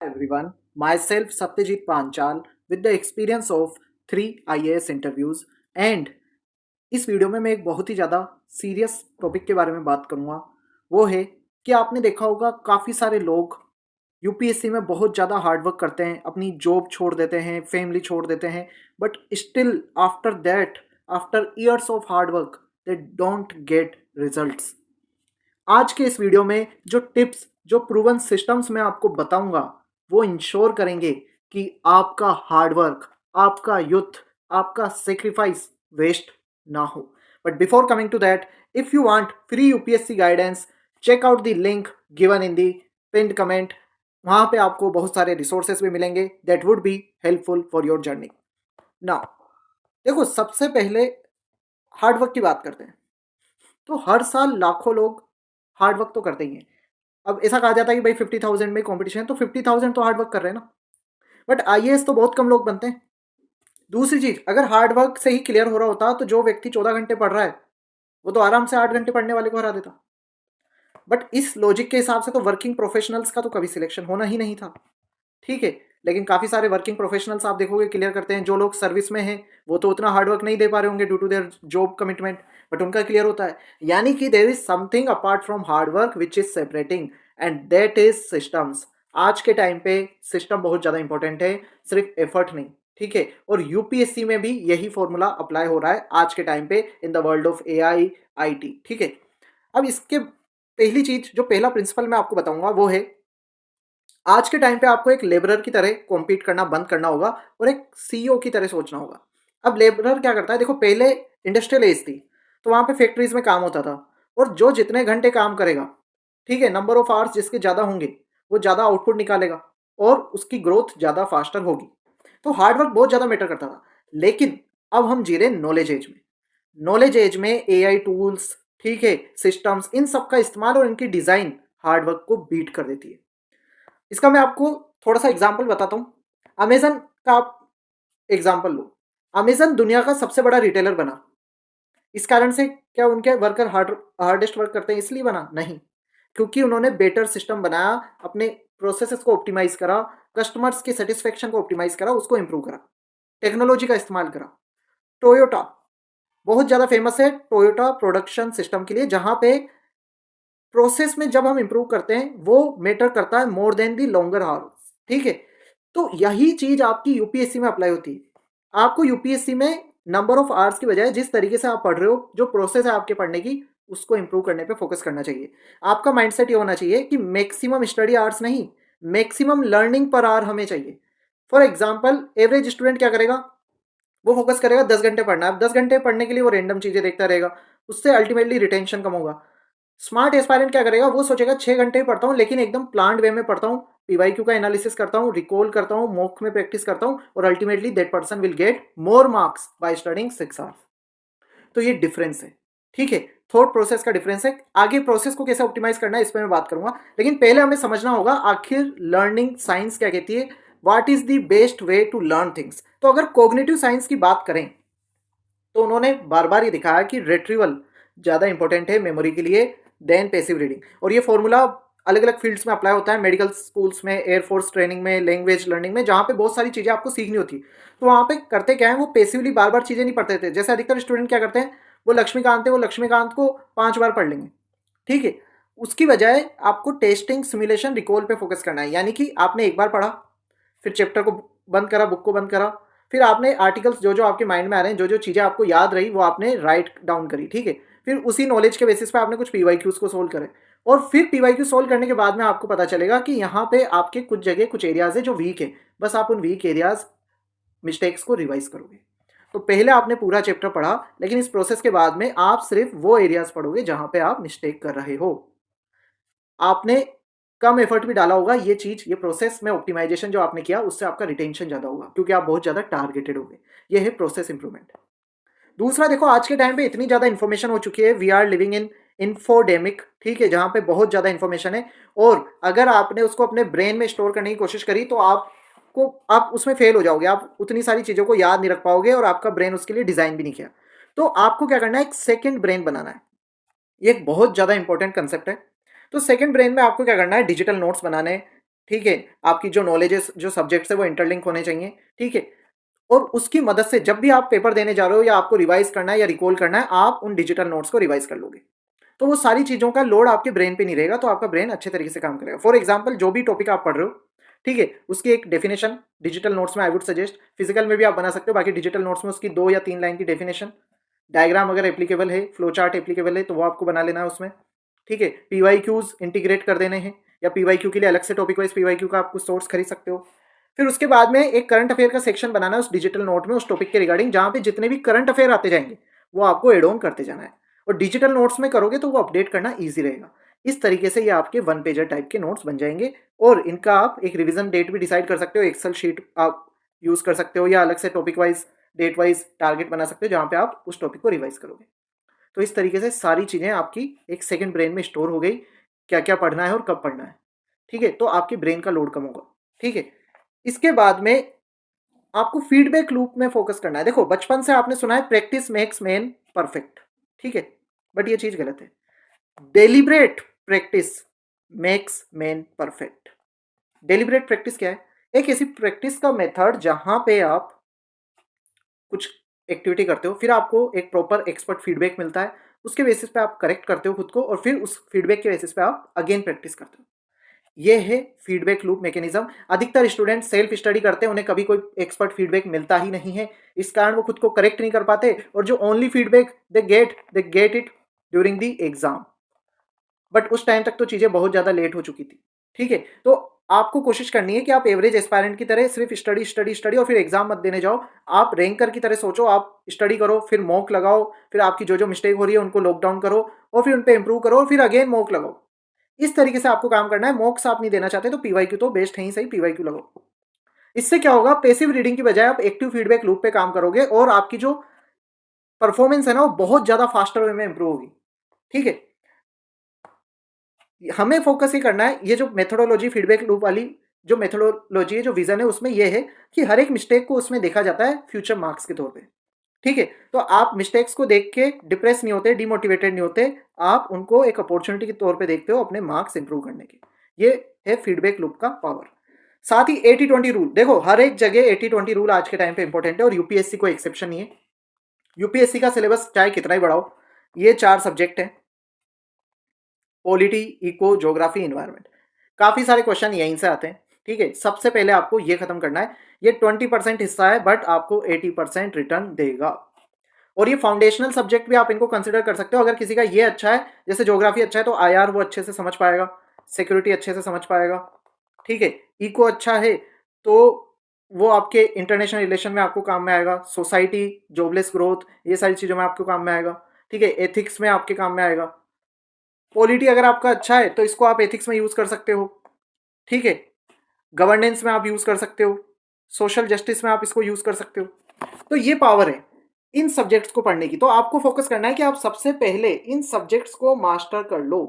Everyone, myself Satyajit Panchal with the experience of 3 IAS interviews and इस video में मैं एक बहुत ही ज़्यादा सीरियस टॉपिक के बारे में बात करूँगा। वो है कि आपने देखा होगा काफ़ी सारे लोग यूपीएससी में बहुत ज़्यादा हार्ड वर्क करते हैं, अपनी जॉब छोड़ देते हैं, फैमिली छोड़ देते हैं, but still after that, after years of hard work, they don't get results. आज के इस वीडियो में जो टिप्स, जो प्रूवन सिस्टम्स मैं आपको बताऊंगा, वो इंश्योर करेंगे कि आपका हार्डवर्क, आपका युद्ध, आपका सेक्रीफाइस वेस्ट ना हो। But before coming to that, if you want free UPSC guidance, check out the link given in the pinned comment. वहां पे आपको बहुत सारे रिसोर्सेस भी मिलेंगे that would be helpful for your journey. Now देखो, सबसे पहले हार्डवर्क की बात करते हैं। तो हर साल लाखों लोग हार्ड वर्क तो करते ही हैं। अब ऐसा कहा जाता है कि भाई 50,000 में कंपटीशन है, तो 50,000 तो हार्ड वर्क कर रहे हैं ना। बट आईएएस तो बहुत कम लोग बनते हैं। दूसरी चीज, अगर हार्ड वर्क से ही क्लियर हो रहा होता तो जो व्यक्ति 14 घंटे पढ़ रहा है वो तो आराम से 8 घंटे पढ़ने वाले को हरा देता। बट इस लॉजिक के हिसाब से तो वर्किंग प्रोफेशनल्स का तो कभी सिलेक्शन होना ही नहीं था। ठीक है, लेकिन काफ़ी सारे वर्किंग प्रोफेशनल्स आप देखोगे क्लियर करते हैं। जो लोग सर्विस में हैं वो तो उतना हार्डवर्क नहीं दे पा रहे होंगे due to their job commitment, but उनका क्लियर होता है। यानी कि there is something apart from hard work which is separating, and that is systems. आज के टाइम पे सिस्टम बहुत ज़्यादा इंपॉर्टेंट है, सिर्फ एफर्ट नहीं। ठीक है, और यूपीएससी में भी यही फॉर्मूला अप्लाई हो रहा है आज के टाइम पे in the world of AI IT. ठीक है, अब इसके पहली चीज, जो पहला प्रिंसिपल मैं आपको बताऊंगा वो है, आज के टाइम पे आपको एक लेबरर की तरह कॉम्पीट करना बंद करना होगा और एक सीईओ की तरह सोचना होगा। अब लेबरर क्या करता है, देखो पहले इंडस्ट्रियल एज थी तो वहां पे फैक्ट्रीज में काम होता था, और जो जितने घंटे काम करेगा, ठीक है, नंबर ऑफ आवर्स जिसके ज़्यादा होंगे वो ज़्यादा आउटपुट निकालेगा और उसकी ग्रोथ ज़्यादा फास्टर होगी। तो हार्डवर्क बहुत ज़्यादा मैटर करता था। लेकिन अब हम जी रहे नॉलेज एज में। नॉलेज एज में एआई टूल्स, ठीक है, सिस्टम्स, इन सब का इस्तेमाल और इनकी डिज़ाइन हार्डवर्क को बीट कर देती है। इसका मैं आपको थोड़ा सा एग्जाम्पल बताता हूँ। अमेजन का आप एग्जाम्पल लो। अमेजन दुनिया का सबसे बड़ा रिटेलर बना इस कारण से, क्या उनके वर्कर हार्डेस्ट वर्क करते हैं इसलिए बना? नहीं, क्योंकि उन्होंने बेटर सिस्टम बनाया, अपने प्रोसेसेस को ऑप्टिमाइज करा, कस्टमर्स की सेटिस्फेक्शन को ऑप्टिमाइज करा, उसको इंप्रूव करा, टेक्नोलॉजी का इस्तेमाल करा। टोयोटा बहुत ज़्यादा फेमस है टोयोटा प्रोडक्शन सिस्टम के लिए, जहां पे प्रोसेस में जब हम इंप्रूव करते हैं वो मैटर करता है more than the longer hours. ठीक है, तो यही चीज आपकी यूपीएससी में अप्लाई होती है। आपको यूपीएससी में नंबर ऑफ आवर्स की बजाय जिस तरीके से आप पढ़ रहे हो, जो प्रोसेस है आपके पढ़ने की, उसको इंप्रूव करने पे फोकस करना चाहिए। आपका माइंडसेट ये होना चाहिए कि मैक्सिमम स्टडी आवर्स नहीं, मैक्सिमम लर्निंग पर आवर हमें चाहिए। फॉर एग्जाम्पल, एवरेज स्टूडेंट क्या करेगा, वो फोकस करेगा 10 घंटे पढ़ना है। अब 10 घंटे पढ़ने के लिए वो रैंडम चीजें देखता रहेगा, उससे अल्टीमेटली रिटेंशन कम होगा। स्मार्ट एस्पायरेंट क्या करेगा, वो सोचेगा 6 घंटे ही पढ़ता हूँ लेकिन एकदम प्लान्ड वे में पढ़ता हूँ, पीवाईक्यू का एनालिसिस करता हूँ, रिकॉल करता हूँ, मॉक में प्रैक्टिस करता हूँ, और ultimately that person will get more marks by studying 6 hours. तो ये डिफरेंस है। ठीक है, थॉट प्रोसेस का डिफरेंस है। आगे प्रोसेस को कैसे ऑप्टिमाइज करना है इस पर मैं बात करूंगा, लेकिन पहले हमें समझना होगा आखिर लर्निंग साइंस क्या कहती है, what is the best way to learn things. तो अगर कॉग्निटिव साइंस की बात करें तो उन्होंने बार बार ये दिखाया कि रिट्रीवल ज़्यादा इंपॉर्टेंट है मेमोरी के लिए देन पैसिव रीडिंग। और ये फॉर्मूला अलग अलग फील्ड्स में अप्लाई होता है, मेडिकल स्कूल्स में, एयरफोर्स ट्रेनिंग में, लैंग्वेज लर्निंग में, जहाँ पे बहुत सारी चीज़ें आपको सीखनी होती है। तो वहाँ पे करते क्या है, वो पैसिवली बार बार चीज़ें नहीं पढ़ते थे। जैसे अधिकतर स्टूडेंट क्या करते हैं, वो लक्ष्मीकांत है, वो लक्ष्मीकांत को 5 बार पढ़ लेंगे। ठीक है, उसकी बजाय आपको टेस्टिंग, सिमुलेशन, रिकॉल पे फोकस करना है। यानी कि आपने एक बार पढ़ा, फिर चैप्टर को बंद करा, बुक को बंद करा, फिर आपने आर्टिकल्स जो जो आपके माइंड में आ रहे हैं, जो जो चीज़ें आपको याद रही वो आपने राइट डाउन करी। ठीक है, फिर उसी नॉलेज के बेसिस पे आपने कुछ पीवाईक्यूज को सोल्व करे, और फिर पीवाईक्यू सोल्व करने के बाद में आपको पता चलेगा कि यहाँ पे आपके कुछ जगह, कुछ एरियाज है जो वीक है। बस आप उन वीक एरियाज, मिस्टेक्स को रिवाइज करोगे। तो पहले आपने पूरा चैप्टर पढ़ा, लेकिन इस प्रोसेस के बाद में आप सिर्फ वो एरियाज पढ़ोगे जहां पे आप मिस्टेक कर रहे हो। आपने कम एफर्ट भी डाला होगा, ये चीज, ये प्रोसेस में ऑप्टिमाइजेशन जो आपने किया उससे आपका रिटेंशन ज्यादा होगा, क्योंकि आप बहुत ज्यादा टारगेटेड होगे। ये है प्रोसेस इंप्रूवमेंट। दूसरा, देखो आज के टाइम पे इतनी ज्यादा इंफॉर्मेशन हो चुकी है, we are living in infodemic. ठीक है, जहां पे बहुत ज्यादा इंफॉर्मेशन है, और अगर आपने उसको अपने ब्रेन में स्टोर करने की कोशिश करी तो आप उसमें फेल हो जाओगे। आप उतनी सारी चीजों को याद नहीं रख पाओगे, और आपका ब्रेन उसके लिए डिजाइन भी नहीं किया। तो आपको क्या करना है, एक सेकेंड ब्रेन बनाना है। ये एक बहुत ज्यादा इंपॉर्टेंट कंसेप्ट है। तो सेकंड ब्रेन में आपको क्या करना है, डिजिटल नोट्स बनाने, ठीक है, आपकी जो नॉलेजेस जो सब्जेक्ट्स है वो इंटरलिंक होने चाहिए, ठीक है। और उसकी मदद से जब भी आप पेपर देने जा रहे हो या आपको रिवाइज करना है या रिकॉल करना है, आप उन डिजिटल नोट्स को रिवाइज कर लोगे। तो वो सारी चीज़ों का लोड आपके ब्रेन पे नहीं रहेगा, तो आपका ब्रेन अच्छे तरीके से काम करेगा। फॉर एग्जाम्पल, जो भी टॉपिक आप पढ़ रहे हो, ठीक है, उसकी एक डेफिनेशन डिजिटल नोट्स में आई वुड सजेस्ट, फिजिकल में भी आप बना सकते हो, बाकी डिजिटल नोट्स में उसकी 2 या 3 लाइन की डेफिनेशन, डायग्राम अगर एप्लीकेबल है, फ्लो चार्ट एप्लीकेबल है तो वो आपको बना लेना है उसमें, ठीक है। पीवाईक्यूज इंटीग्रेट कर देने हैं, या पीवाईक्यू के लिए अलग से टॉपिक वाइज पीवाईक्यू का आप कुछ सोर्स खरीद सकते हो। फिर उसके बाद में एक करंट अफेयर का सेक्शन बनाना है उस डिजिटल नोट में, उस टॉपिक के रिगार्डिंग, जहां पे जितने भी करंट अफेयर आते जाएंगे वो आपको एड ऑन करते जाना है। और डिजिटल नोट्स में करोगे तो वो अपडेट करना ईजी रहेगा। इस तरीके से ये आपके 1 पेजर टाइप के नोट्स बन जाएंगे। और इनका आप एक रिवीजन डेट भी डिसाइड कर सकते हो, एक्सेल शीट आप यूज कर सकते हो, या अलग से topic wise date wise target बना सकते हो जहां पे आप उस टॉपिक को रिवाइज करोगे। तो इस तरीके से सारी चीजें आपकी एक सेकंड ब्रेन में स्टोर हो गई, क्या क्या पढ़ना है और कब पढ़ना है, ठीक है। तो आपके ब्रेन का लोड कम होगा, ठीक है। इसके बाद में आपको फीडबैक लूप में फोकस करना है। देखो, बचपन से आपने सुना है प्रैक्टिस मेक्स मैन परफेक्ट, ठीक है, बट ये चीज गलत है। Deliberate practice makes man perfect. Deliberate practice क्या है? एक ऐसी प्रैक्टिस का मेथड जहां पे आप कुछ एक्टिविटी करते हो, फिर आपको एक प्रॉपर एक्सपर्ट फीडबैक मिलता है, उसके बेसिस पे आप करेक्ट करते हो खुद को, और फिर उस फीडबैक के बेसिस पे आप अगेन प्रैक्टिस करते हो। ये है फीडबैक लूप मैकेनिज्म। अधिकतर स्टूडेंट सेल्फ स्टडी करते हैं, उन्हें कभी कोई एक्सपर्ट फीडबैक मिलता ही नहीं है, इस कारण वो खुद को करेक्ट नहीं कर पाते, और जो only feedback they get it during the exam, but उस टाइम तक तो चीजें बहुत ज्यादा लेट हो चुकी थी, ठीक है। तो आपको कोशिश करनी है कि आप एवरेज एस्पायरेंट की तरह सिर्फ स्टडी स्टडी स्टडी और फिर एग्जाम मत देने जाओ। आप रैंकर की तरह सोचो, आप स्टडी करो, फिर मॉक लगाओ, फिर आपकी जो जो मिस्टेक हो रही है उनको लॉकडाउन करो, और फिर उन पर इंप्रूव करो, और फिर अगेन मॉक लगाओ। इस तरीके से आपको काम करना है। मॉक्स आप नहीं देना चाहते तो पीवाईक्यू तो बेस्ट है ही सही, पीवाईक्यू लगाओ। इससे क्या होगा, पैसिव रीडिंग की बजाय आप एक्टिव फीडबैक लूप पे काम करोगे, और आपकी जो परफॉर्मेंस है ना वो बहुत ज्यादा फास्टर वे में इंप्रूव होगी, ठीक है। हमें फोकस ये करना है, ये जो मेथोडोलॉजी फीडबैक लूप वाली जो मेथोडोलॉजी है, जो विजन है, उसमें ये है कि हर एक मिस्टेक को उसमें देखा जाता है फ्यूचर मार्क्स के तौर पे, ठीक है। तो आप मिस्टेक्स को देख के डिप्रेस नहीं होते, डिमोटिवेटेड नहीं होते, आप उनको एक अपॉर्चुनिटी के तौर पे देखते हो अपने मार्क्स इंप्रूव करने के। ये है फीडबैक लूप का पावर। साथ ही 80-20 रूल, देखो हर एक जगह 80-20 रूल आज के टाइम पे इंपॉर्टेंट है, और यूपीएससी को एक्सेप्शन नहीं है। यूपीएससी का सिलेबस चाहे कितना ही बढ़ाओ, ये 4 सब्जेक्ट हैं, पॉलिटी, इको, ज्योग्राफी, इन्वायरमेंट। काफी सारे क्वेश्चन यहीं से आते हैं, ठीक है। सबसे पहले आपको ये खत्म करना है। ये 20% हिस्सा है, बट आपको 80% रिटर्न देगा। और ये फाउंडेशनल सब्जेक्ट भी आप इनको कंसिडर कर सकते हो। अगर किसी का ये अच्छा है, जैसे ज्योग्राफी अच्छा है, तो आईआर वो अच्छे से समझ पाएगा, सिक्योरिटी अच्छे से समझ पाएगा, ठीक है। इको अच्छा है तो वो आपके इंटरनेशनल रिलेशन में आपको काम में आएगा, सोसाइटी, जॉबलेस ग्रोथ, ये सारी चीज़ों में आपको काम में आएगा, ठीक है। एथिक्स में आपके काम में आएगा। पॉलिटी अगर आपका अच्छा है तो इसको आप एथिक्स में यूज़ कर सकते हो, ठीक है। गवर्नेंस में आप यूज़ कर सकते हो, सोशल जस्टिस में आप इसको यूज़ कर सकते हो। तो ये पावर है इन सब्जेक्ट्स को पढ़ने की। तो आपको फोकस करना है कि आप सबसे पहले इन सब्जेक्ट्स को मास्टर कर लो,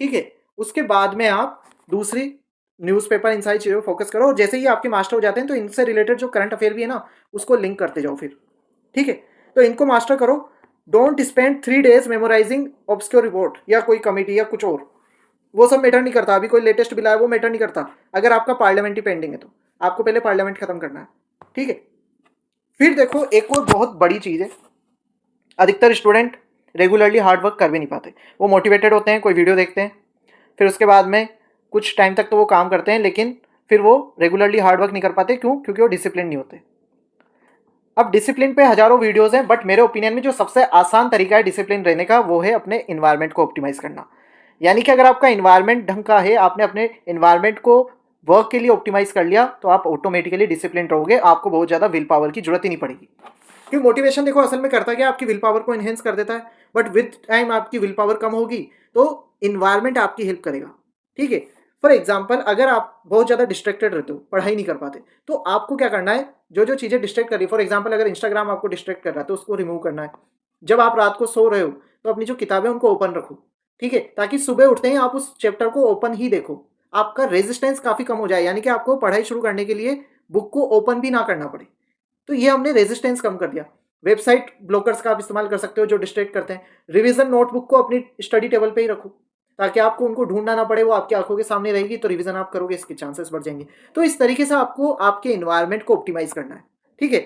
ठीक है। उसके बाद में आप दूसरी न्यूज़पेपर, इन सारी चीज़ों पर फोकस करो, और जैसे ही आपके मास्टर हो जाते हैं तो इनसे रिलेटेड जो करंट अफेयर भी है ना, उसको लिंक करते जाओ फिर, ठीक है। तो इनको मास्टर करो। Don't spend 3 days memorising obscure report या कोई कमिटी या कुछ और, वो सब मैटर नहीं करता। अभी कोई लेटेस्ट बिल आया वो मैटर नहीं करता। अगर आपका पार्लियामेंट ही पेंडिंग है तो आपको पहले पार्लियामेंट खत्म करना है, ठीक है। फिर देखो, एक और बहुत बड़ी चीज़ है, अधिकतर स्टूडेंट रेगुलरली हार्ड वर्क कर भी नहीं पाते। वो मोटिवेटेड होते हैं, कोई वीडियो देखते हैं, फिर उसके बाद में कुछ टाइम तक तो वो काम करते हैं, लेकिन फिर वो रेगुलरली हार्ड वर्क नहीं कर पाते। क्यों? क्योंकि वो डिसिप्लिन नहीं होते। अब डिसिप्लिन पे हजारों वीडियोस हैं, बट मेरे ओपिनियन में जो सबसे आसान तरीका है डिसिप्लिन रहने का, वो है अपने इन्वायरमेंट को ऑप्टिमाइज करना। यानी कि अगर आपका इन्वायरमेंट ढंग का है, आपने अपने इन्वायरमेंट को वर्क के लिए ऑप्टिमाइज कर लिया, तो आप ऑटोमेटिकली डिसिप्लिन रहोगे। आपको बहुत ज़्यादा विल पावर की जरूरत ही नहीं पड़ेगी। क्योंकि मोटिवेशन देखो असल में करता क्या, आपकी विल पावर को इन्हेंस कर देता है, बट विद टाइम आपकी विल पावर कम होगी तो इन्वायरमेंट आपकी हेल्प करेगा, ठीक है। फॉर एग्जाम्पल, अगर आप बहुत ज़्यादा डिस्ट्रैक्टेड रहते हो, पढ़ाई नहीं कर पाते, तो आपको क्या करना है, जो जो चीज़ें डिस्ट्रैक्ट कर रही है, फॉर एग्जाम्पल अगर इंस्टाग्राम आपको डिस्ट्रैक्ट कर रहा है तो उसको रिमूव करना है। जब आप रात को सो रहे हो तो अपनी जो किताबें उनको ओपन रखो, ठीक है, ताकि सुबह उठते ही आप उस चैप्टर को ओपन ही देखो। आपका रेजिस्टेंस काफ़ी कम हो जाए, यानी कि आपको पढ़ाई शुरू करने के लिए बुक को ओपन भी ना करना पड़े। तो ये हमने रेजिस्टेंस कम कर दिया। वेबसाइट ब्लॉकर्स का आप इस्तेमाल कर सकते हो जो डिस्ट्रैक्ट करते हैं। रिवीजन नोटबुक को अपनी स्टडी टेबल पे ही रखो। ताकि आपको उनको ढूंढना ना पड़े, वो आपकी आंखों के सामने रहेगी, तो रिवीजन आप करोगे, इसके चांसेस बढ़ जाएंगे। तो इस तरीके से आपको आपके एनवायरनमेंट को ऑप्टिमाइज करना है, ठीक है,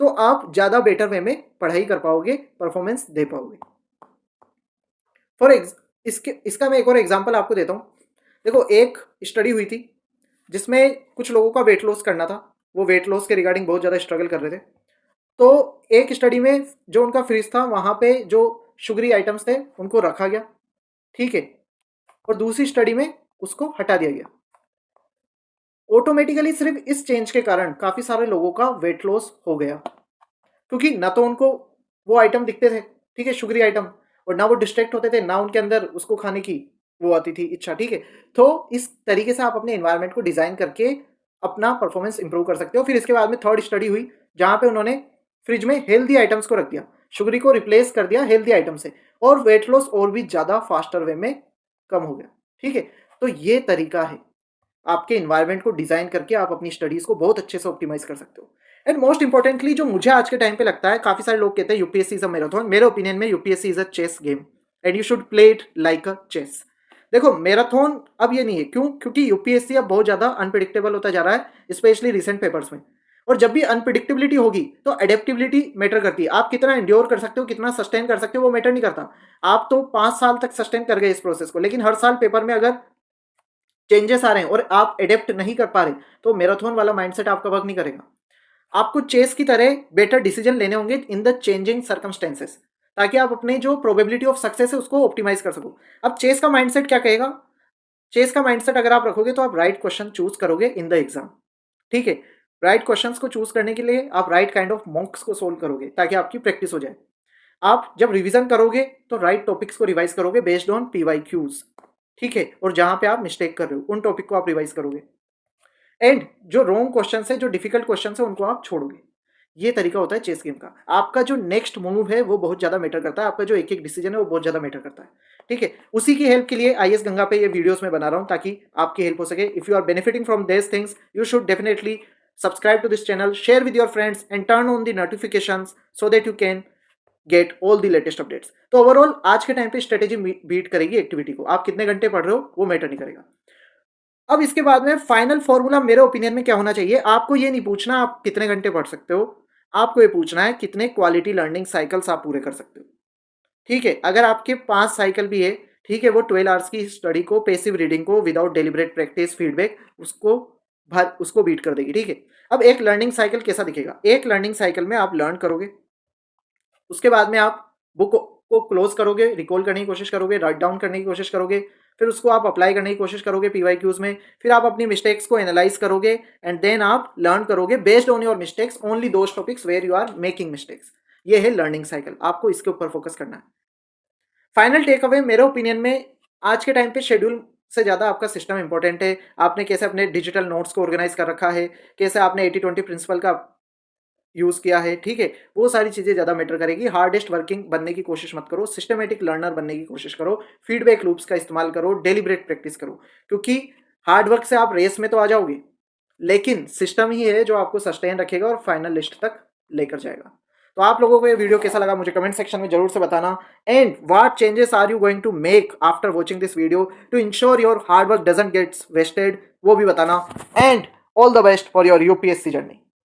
तो आप ज्यादा बेटर वे में पढ़ाई कर पाओगे, परफॉर्मेंस दे पाओगे। इसका मैं एक और एग्जांपल आपको देता हूं। देखो, एक स्टडी हुई थी जिसमें कुछ लोगों का वेट लॉस करना था, वो वेट लॉस के रिगार्डिंग बहुत ज़्यादा स्ट्रगल कर रहे थे। तो एक स्टडी में जो उनका फ्रिज था, वहां पे जो शुगरी आइटम्स थे उनको रखा गया, ठीक है, और दूसरी स्टडी में उसको हटा दिया गया। ऑटोमेटिकली सिर्फ इस चेंज के कारण काफ़ी सारे लोगों का वेट लॉस हो गया, क्योंकि ना तो उनको वो आइटम दिखते थे, ठीक है, शुगरी आइटम, और ना वो डिस्ट्रैक्ट होते थे, ना उनके अंदर उसको खाने की वो आती थी इच्छा, ठीक है। तो इस तरीके से आप अपने एनवायरनमेंट को डिजाइन करके अपना परफॉर्मेंस इंप्रूव कर सकते हो। फिर इसके बाद में थर्ड स्टडी हुई जहां पे उन्होंने फ्रिज में हेल्दी आइटम्स को रख दिया, शुगरी को रिप्लेस कर दिया हेल्दी आइटम से, और वेट लॉस और भी ज्यादा फास्टर वे में कम हो गया, ठीक है। तो ये तरीका है, आपके इन्वायरमेंट को डिजाइन करके आप अपनी स्टडीज को बहुत अच्छे से ऑप्टिमाइज कर सकते हो। एंड मोस्ट इंपॉर्टेंटली जो मुझे आज के टाइम पे लगता है, काफी सारे लोग कहते हैं यूपीएससी इज अ मैराथन, मेरे ओपिनियन में UPSC is a chess game and you should play it like a chess. देखो, मैराथन अब ये नहीं है, क्यों? क्योंकि यूपीएससी अब बहुत ज्यादा अनप्रिडिक्टेबल होता जा रहा है, स्पेशली रिसेंट पेपर्स में। और जब भी अनप्रिडिक्टेबिलिटी होगी तो एडेप्टेबिलिटी मैटर करती है। आप कितना इंड्योर कर सकते हो, कितना सस्टेन कर सकते हो, वो मैटर नहीं करता। आप तो 5 साल तक सस्टेन कर गए इस प्रोसेस को, लेकिन हर साल पेपर में अगर चेंजेस आ रहे हैं और आप एडेप्ट नहीं कर पा रहे, तो मैराथन वाला माइंडसेट आपका वर्क नहीं करेगा। आपको चेस की तरह बेटर डिसीजन लेने होंगे इन द चेंजिंग सर्कमस्टेंसेस, ताकि आप अपने जो प्रोबेबिलिटी ऑफ सक्सेस है उसको ऑप्टिमाइज कर सको। अब चेस का माइंडसेट क्या कहेगा? चेस का माइंडसेट अगर आप रखोगे तो आप राइट क्वेश्चन चूज करोगे इन द एग्जाम, ठीक है। राइट क्वेश्चंस को चूज करने के लिए आप राइट काइंड ऑफ मॉक्स को सोल्व करोगे, ताकि आपकी प्रैक्टिस हो जाए। आप जब रिवीजन करोगे तो राइट टॉपिक्स को रिवाइज करोगे बेस्ड ऑन पीवाईक्यूज, ठीक है, और जहां पे आप मिस्टेक कर रहे हो उन टॉपिक को आप रिवाइज करोगे। एंड जो रॉन्ग क्वेश्चन है, जो डिफिकल्ट क्वेश्चन है, उनको आप छोड़ोगे। ये तरीका होता है चेस गेम का। आपका जो नेक्स्ट मूव है वो बहुत ज्यादा मैटर करता है, आपका जो एक एक डिसीजन है वो बहुत ज्यादा मैटर करता है, ठीक है। उसी की हेल्प के लिए आईएएस गंगा पे ये वीडियोस मैं बना रहा हूं, ताकि आपकी हेल्प हो सके। If you are benefiting from this things, you should definitely subscribe to this channel, share with your friends and turn on the notifications so that you can get all the latest updates. तो overall आज के time पे strategy beat करेगी activity को। आप कितने घंटे पढ़ रहे हो वो मैटर नहीं करेगा। अब इसके बाद में फाइनल फॉर्मूला मेरे ओपिनियन में क्या होना चाहिए, आपको ये नहीं पूछना आप कितने घंटे पढ़ सकते हो, आपको ये पूछना है कितने क्वालिटी लर्निंग साइकिल्स आप पूरे कर सकते हो, ठीक है। अगर आपके 5 साइकिल भी है, ठीक है, वो 12 आवर्स की स्टडी को, पेसिव रीडिंग को विदाउट डेलिब्रेट प्रैक्टिस फीडबैक, उसको बीट कर देगी, ठीक है। अब एक लर्निंग साइकिल कैसा दिखेगा? एक लर्निंग साइकिल में आप लर्न करोगे, उसके बाद में आप बुक को क्लोज करोगे, रिकॉल करने की कोशिश करोगे, राइट डाउन करने की कोशिश करोगे, फिर उसको आप अप्लाई करने की कोशिश करोगे पीवाईक्यूज में, फिर आप अपनी मिस्टेक्स को एनालाइज करोगे एंड देन आप लर्न करोगे based on your mistakes, only those topics where you are making mistakes. ये है लर्निंग साइकिल, आपको इसके ऊपर फोकस करना है। फाइनल टेक अवे मेरे ओपिनियन में, आज के टाइम पे शेड्यूल से ज़्यादा आपका सिस्टम इंपॉर्टेंट है। आपने कैसे अपने डिजिटल नोट्स को ऑर्गेनाइज कर रखा है, कैसे आपने 80-20 प्रिंसिपल का यूज़ किया है, ठीक है, वो सारी चीज़ें ज़्यादा मैटर करेगी। हार्डेस्ट वर्किंग बनने की कोशिश मत करो, सिस्टमेटिक लर्नर बनने की कोशिश करो, फीडबैक लूप्स का इस्तेमाल करो, डेलिब्रेट प्रैक्टिस करो, क्योंकि हार्ड वर्क से आप रेस में तो आ जाओगे, लेकिन सिस्टम ही है जो आपको सस्टेन रखेगा और फाइनल लिस्ट तक लेकर जाएगा। तो आप लोगों को ये वीडियो कैसा लगा मुझे कमेंट सेक्शन में जरूर से बताना। And what changes are you going to make after watching this video to ensure your hard work doesn't gets wasted, वो भी बताना। And all the best for your UPSC journey.